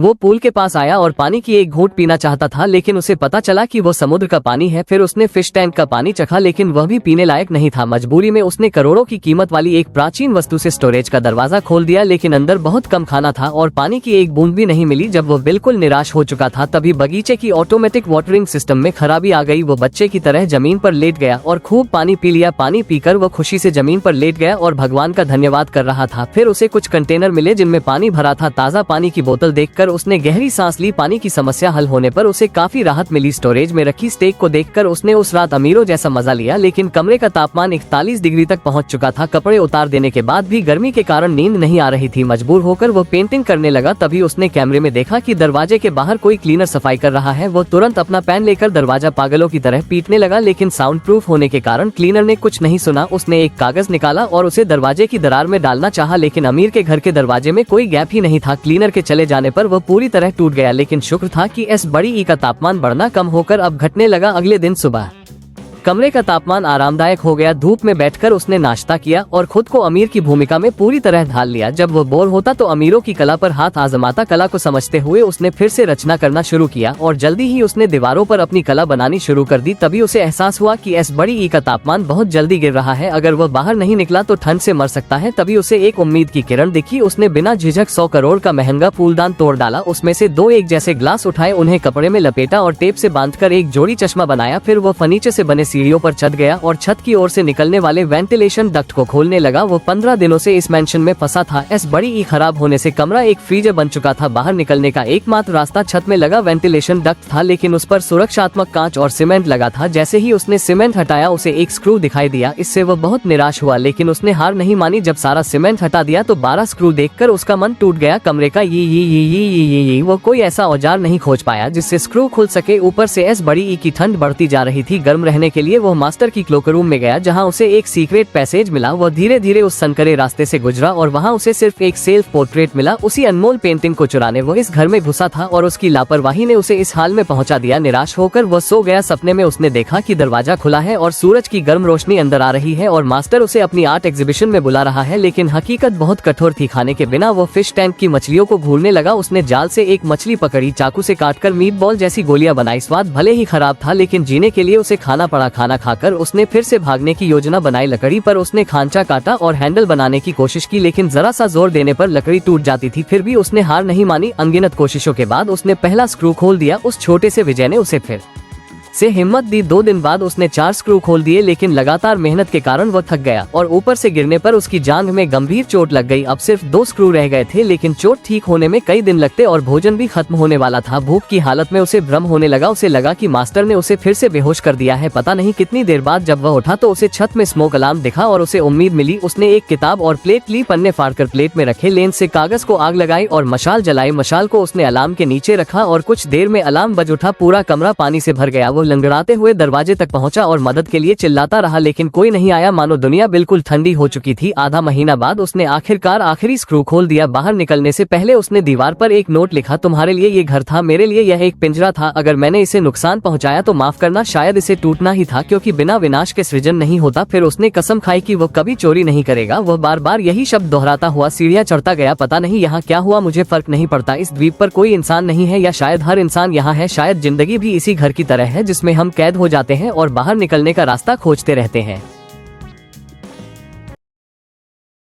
वो पूल के पास आया और पानी की एक घूंट पीना चाहता था, लेकिन उसे पता चला कि वो समुद्र का पानी है। फिर उसने फिश टैंक का पानी चखा, लेकिन वह भी पीने लायक नहीं था। मजबूरी में उसने करोड़ों की कीमत वाली एक प्राचीन वस्तु से स्टोरेज का दरवाजा खोल दिया, लेकिन अंदर बहुत कम खाना था और पानी की एक बूंद भी नहीं मिली। जब वो बिल्कुल निराश हो चुका था, तभी बगीचे की ऑटोमेटिक वाटरिंग सिस्टम में खराबी आ गई। वो बच्चे की तरह जमीन पर लेट गया और खूब पानी पी लिया। पानी पीकर वो खुशी से जमीन पर लेट गया और भगवान का धन्यवाद कर रहा था। फिर उसे कुछ कंटेनर मिले जिनमें पानी भरा था। ताज़ा पानी की बोतल देखकर उसने गहरी सांस ली। पानी की समस्या हल होने पर उसे काफी राहत मिली। स्टोरेज में रखी स्टेक को देखकर उसने उस रात अमीरों जैसा मजा लिया, लेकिन कमरे का तापमान 41 डिग्री तक पहुंच चुका था। कपड़े उतार देने के बाद भी गर्मी के कारण नींद नहीं आ रही थी। मजबूर होकर वो पेंटिंग करने लगा। तभी उसने कैमरे में देखा कि दरवाजे के बाहर कोई क्लीनर सफाई कर रहा है। वो तुरंत अपना पेन लेकर दरवाजा पागलों की तरह पीटने लगा, लेकिन साउंड प्रूफ होने के कारण क्लीनर ने कुछ नहीं सुना। उसने एक कागज निकाला और उसे दरवाजे की दरार में डालना चाहा, लेकिन अमीर के घर के दरवाजे में कोई गैप ही नहीं था। क्लीनर के चले जाने पर वह पूरी तरह टूट गया, लेकिन शुक्र था कि एस बड़ी ई का तापमान बढ़ना कम होकर अब घटने लगा। अगले दिन सुबह कमरे का तापमान आरामदायक हो गया। धूप में बैठकर उसने नाश्ता किया और खुद को अमीर की भूमिका में पूरी तरह ढाल लिया। जब वो बोर होता तो अमीरों की कला पर हाथ आजमाता। कला को समझते हुए उसने फिर से रचना करना शुरू किया और जल्दी ही उसने दीवारों पर अपनी कला बनानी शुरू कर दी। तभी उसे एहसास हुआ कि एस बड़ी ई का तापमान बहुत जल्दी गिर रहा है। अगर वह बाहर नहीं निकला तो ठंड से मर सकता है। तभी उसे एक उम्मीद की किरण दिखी। उसने बिना झिझक 100 करोड़ का महंगा फूलदान तोड़ डाला। उसमें से 2 एक जैसे ग्लास उठाए, उन्हें कपड़े में लपेटा और टेप से बांधकर एक जोड़ी चश्मा बनाया। फिर वो फर्नीचर से बने सीढ़ियों पर चढ़ गया और छत की ओर से निकलने वाले वेंटिलेशन डक्ट को खोलने लगा। वो 15 दिनों से इस मेंशन में फंसा था। एस बड़ी ई खराब होने से कमरा एक फ्रीजर बन चुका था। बाहर निकलने का एकमात्र रास्ता छत में लगा वेंटिलेशन डक्ट था, लेकिन उस पर सुरक्षात्मक कांच और सीमेंट लगा था। जैसे ही उसने सीमेंट हटाया उसे एक स्क्रू दिखाई दिया। इससे वह बहुत निराश हुआ, लेकिन उसने हार नहीं मानी। जब सारा सीमेंट हटा दिया तो 12 स्क्रू देखकर उसका मन टूट गया। कमरे का ये वो कोई ऐसा औजार नहीं खोज पाया जिससे स्क्रू खुल सके। ऊपर से एस बड़ी ई की ठंड बढ़ती जा रही थी। गर्म रहने के लिए वो मास्टर की क्लोक रूम में गया, जहां उसे एक सीक्रेट पैसेज मिला। वह धीरे धीरे उस संकरे रास्ते से गुजरा और वहां उसे सिर्फ एक सेल्फ पोर्ट्रेट मिला। उसी अनमोल पेंटिंग को चुराने वो इस घर में घुसा था और उसकी लापरवाही ने उसे इस हाल में पहुंचा दिया। निराश होकर वह सो गया। सपने में उसने देखा कि दरवाजा खुला है और सूरज की गर्म रोशनी अंदर आ रही है और मास्टर उसे अपनी आर्ट एग्जीबिशन में बुला रहा है, लेकिन हकीकत बहुत कठोर थी। खाने के बिना वो फिश टैंक की मछलियों को भूलने लगा। उसने जाल से एक मछली पकड़ी, चाकू से काटकर मीट बॉल जैसी गोलियां बनाई। स्वाद भले ही खराब था, लेकिन जीने के लिए उसे खाना पड़ा। खाना खाकर उसने फिर से भागने की योजना बनाई। लकड़ी पर उसने खांचा काटा और हैंडल बनाने की कोशिश की, लेकिन जरा सा जोर देने पर लकड़ी टूट जाती थी। फिर भी उसने हार नहीं मानी। अनगिनत कोशिशों के बाद उसने पहला स्क्रू खोल दिया। उस छोटे से विजय ने उसे फिर से हिम्मत दी। 2 दिन बाद उसने 4 स्क्रू खोल दिए, लेकिन लगातार मेहनत के कारण वह थक गया और ऊपर से गिरने पर उसकी जांघ में गंभीर चोट लग गई। अब सिर्फ 2 स्क्रू रह गए थे, लेकिन चोट ठीक होने में कई दिन लगते और भोजन भी खत्म होने वाला था। भूख की हालत में उसे भ्रम होने लगा। उसे लगा कि मास्टर ने उसे फिर से बेहोश कर दिया है। पता नहीं कितनी देर बाद जब वह उठा तो उसे छत में स्मोक अलार्म दिखा और उसे उम्मीद मिली। उसने एक किताब और प्लेट ली, पन्ने फाड़कर प्लेट में रखे, लेंस से कागज को आग लगाई और मशाल जलाई। मशाल को उसने अलार्म के नीचे रखा और कुछ देर में अलार्म बज उठा। पूरा कमरा पानी से भर गया। वो लंगड़ाते हुए दरवाजे तक पहुंचा और मदद के लिए चिल्लाता रहा, लेकिन कोई नहीं आया। मानो दुनिया बिल्कुल ठंडी हो चुकी थी। आधा महीना बाद उसने आखिरकार आखिरी स्क्रू खोल दिया। बाहर निकलने से पहले उसने दीवार पर एक नोट लिखा, तुम्हारे लिए ये घर था, मेरे लिए यह एक पिंजरा था। अगर मैंने इसे नुकसान पहुंचाया तो माफ करना। शायद इसे टूटना ही था, क्योंकि बिना विनाश के सृजन नहीं होता। फिर उसने कसम खाई कि वो कभी चोरी नहीं करेगा। वह बार बार यही शब्द दोहराता हुआ सीढ़ियां चढ़ता गया। पता नहीं यहाँ क्या हुआ, मुझे फर्क नहीं पड़ता। इस द्वीप पर कोई इंसान नहीं है, या शायद हर इंसान यहाँ है। शायद जिंदगी भी इसी घर की तरह है जिसमें हम कैद हो जाते हैं और बाहर निकलने का रास्ता खोजते रहते हैं।